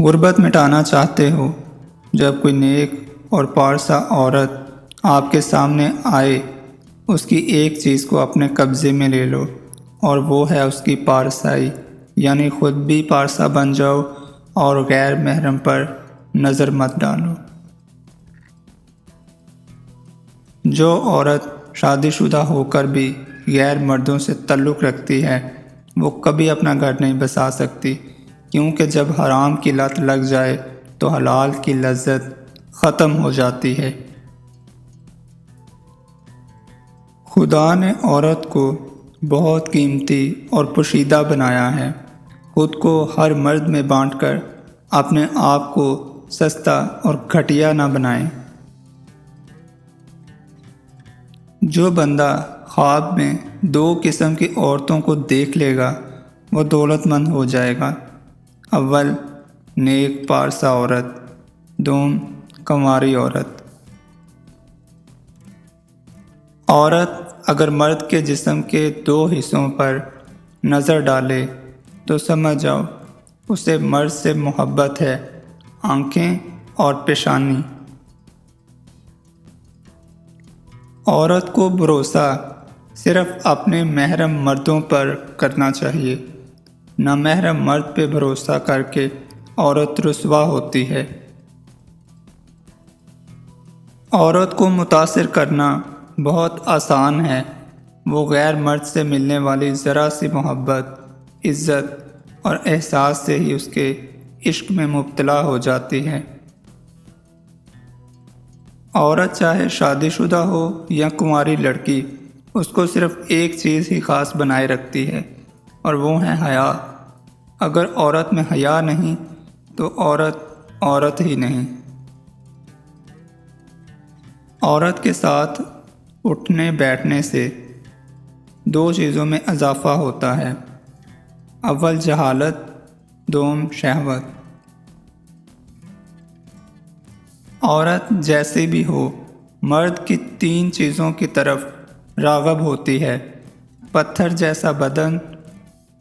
غربت مٹانا چاہتے ہو؟ جب کوئی نیک اور پارسا عورت آپ کے سامنے آئے، اس کی ایک چیز کو اپنے قبضے میں لے لو، اور وہ ہے اس کی پارسائی، یعنی خود بھی پارسا بن جاؤ اور غیر محرم پر نظر مت ڈالو۔ جو عورت شادی شدہ ہو کر بھی غیر مردوں سے تعلق رکھتی ہے، وہ کبھی اپنا گھر نہیں بسا سکتی، کیونکہ جب حرام کی لت لگ جائے تو حلال کی لذت ختم ہو جاتی ہے۔ خدا نے عورت کو بہت قیمتی اور پوشیدہ بنایا ہے۔ خود کو ہر مرد میں بانٹ کر اپنے آپ کو سستا اور گھٹیا نہ بنائیں۔ جو بندہ خواب میں 2 قسم کی عورتوں کو دیکھ لے گا، وہ دولت مند ہو جائے گا۔ اول، نیک پارسا عورت، دوم، کنواری عورت۔ عورت اگر مرد کے جسم کے 2 حصوں پر نظر ڈالے تو سمجھ جاؤ اسے مرد سے محبت ہے، آنکھیں اور پیشانی۔ عورت کو بھروسہ صرف اپنے محرم مردوں پر کرنا چاہیے۔ نامحرم مرد پہ بھروسہ کر کے عورت رسوا ہوتی ہے۔ عورت کو متاثر کرنا بہت آسان ہے۔ وہ غیر مرد سے ملنے والی ذرا سی محبت، عزت اور احساس سے ہی اس کے عشق میں مبتلا ہو جاتی ہے۔ عورت چاہے شادی شدہ ہو یا کنواری لڑکی، اس کو صرف ایک چیز ہی خاص بنائے رکھتی ہے، اور وہ ہے حیا۔ اگر عورت میں حیا نہیں تو عورت عورت ہی نہیں۔ عورت کے ساتھ اٹھنے بیٹھنے سے 2 چیزوں میں اضافہ ہوتا ہے، اول جہالت، دوم شہوت۔ عورت جیسی بھی ہو، مرد کی 3 چیزوں کی طرف راغب ہوتی ہے: پتھر جیسا بدن،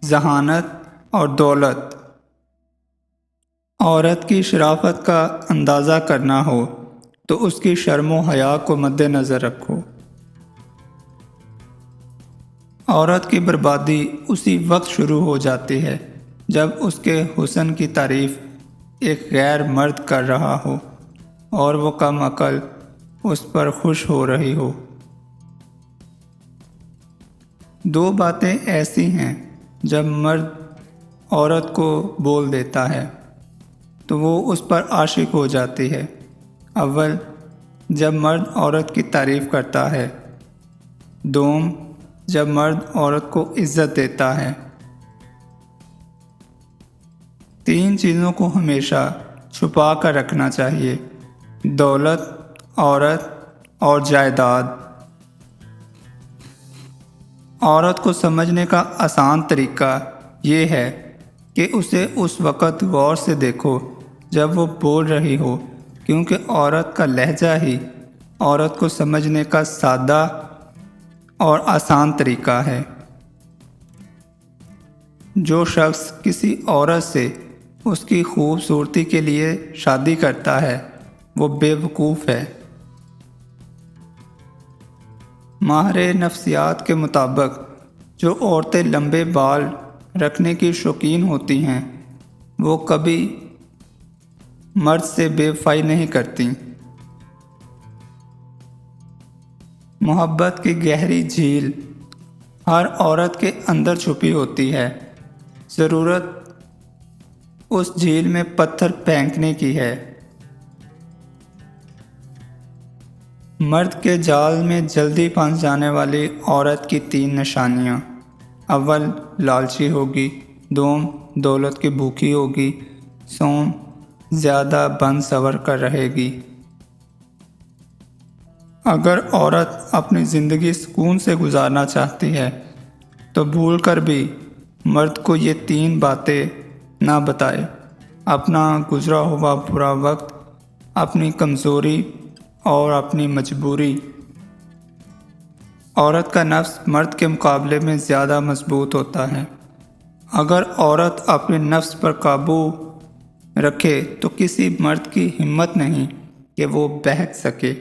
ذہانت اور دولت۔ عورت کی شرافت کا اندازہ کرنا ہو تو اس کی شرم و حیا کو مد نظر رکھو۔ عورت کی بربادی اسی وقت شروع ہو جاتی ہے جب اس کے حسن کی تعریف ایک غیر مرد کر رہا ہو اور وہ کم عقل اس پر خوش ہو رہی ہو۔ 2 باتیں ایسی ہیں جب مرد عورت کو بول دیتا ہے تو وہ اس پر عاشق ہو جاتی ہے۔ اول، جب مرد عورت کی تعریف کرتا ہے، دوم، جب مرد عورت کو عزت دیتا ہے۔ 3 چیزوں کو ہمیشہ چھپا کر رکھنا چاہیے: دولت، عورت اور جائیداد۔ عورت کو سمجھنے کا آسان طریقہ یہ ہے کہ اسے اس وقت غور سے دیکھو جب وہ بول رہی ہو، کیونکہ عورت کا لہجہ ہی عورت کو سمجھنے کا سادہ اور آسان طریقہ ہے۔ جو شخص کسی عورت سے اس کی خوبصورتی کے لیے شادی کرتا ہے، وہ بے وقوف ہے۔ ماہر نفسیات کے مطابق جو عورتیں لمبے بال رکھنے کی شوقین ہوتی ہیں، وہ کبھی مرد سے بے وفائی نہیں کرتی۔ محبت کی گہری جھیل ہر عورت کے اندر چھپی ہوتی ہے، ضرورت اس جھیل میں پتھر پھینکنے کی ہے۔ مرد کے جال میں جلدی پھنس جانے والی عورت کی 3 نشانیاں: اول، لالچی ہوگی، دوم، دولت کی بھوکی ہوگی، سوم، زیادہ بن سور کر رہے گی۔ اگر عورت اپنی زندگی سکون سے گزارنا چاہتی ہے تو بھول کر بھی مرد کو یہ 3 باتیں نہ بتائے: اپنا گزرا ہوا برا وقت، اپنی کمزوری اور اپنی مجبوری۔ عورت کا نفس مرد کے مقابلے میں زیادہ مضبوط ہوتا ہے۔ اگر عورت اپنے نفس پر قابو رکھے تو کسی مرد کی ہمت نہیں کہ وہ بہک سکے۔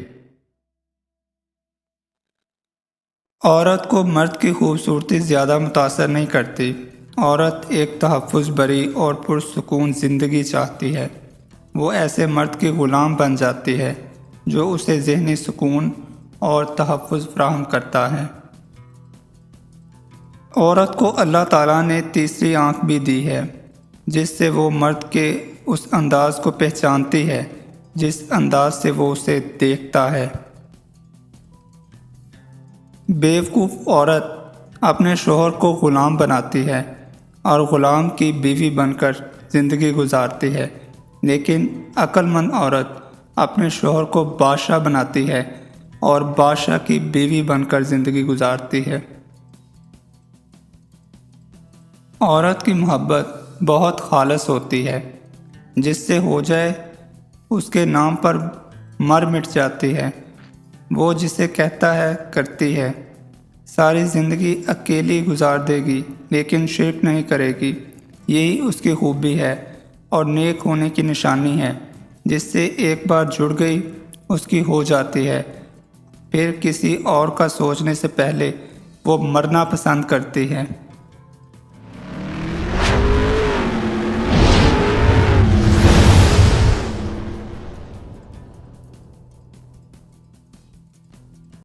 عورت کو مرد کی خوبصورتی زیادہ متاثر نہیں کرتی۔ عورت ایک تحفظ بری اور پرسکون زندگی چاہتی ہے۔ وہ ایسے مرد کی غلام بن جاتی ہے جو اسے ذہنی سکون اور تحفظ فراہم کرتا ہے۔ عورت کو اللہ تعالیٰ نے تیسری آنکھ بھی دی ہے، جس سے وہ مرد کے اس انداز کو پہچانتی ہے جس انداز سے وہ اسے دیکھتا ہے۔ بیوقوف عورت اپنے شوہر کو غلام بناتی ہے اور غلام کی بیوی بن کر زندگی گزارتی ہے، لیکن عقل مند عورت اپنے شوہر کو بادشاہ بناتی ہے اور بادشاہ کی بیوی بن کر زندگی گزارتی ہے۔ عورت کی محبت بہت خالص ہوتی ہے، جس سے ہو جائے اس کے نام پر مر مٹ جاتی ہے۔ وہ جسے کہتا ہے کرتی ہے۔ ساری زندگی اکیلی گزار دے گی لیکن شرک نہیں کرے گی۔ یہی اس کی خوبی ہے اور نیک ہونے کی نشانی ہے۔ جس سے ایک بار جڑ گئی اس کی ہو جاتی ہے۔ پھر کسی اور کا سوچنے سے پہلے وہ مرنا پسند کرتی ہے۔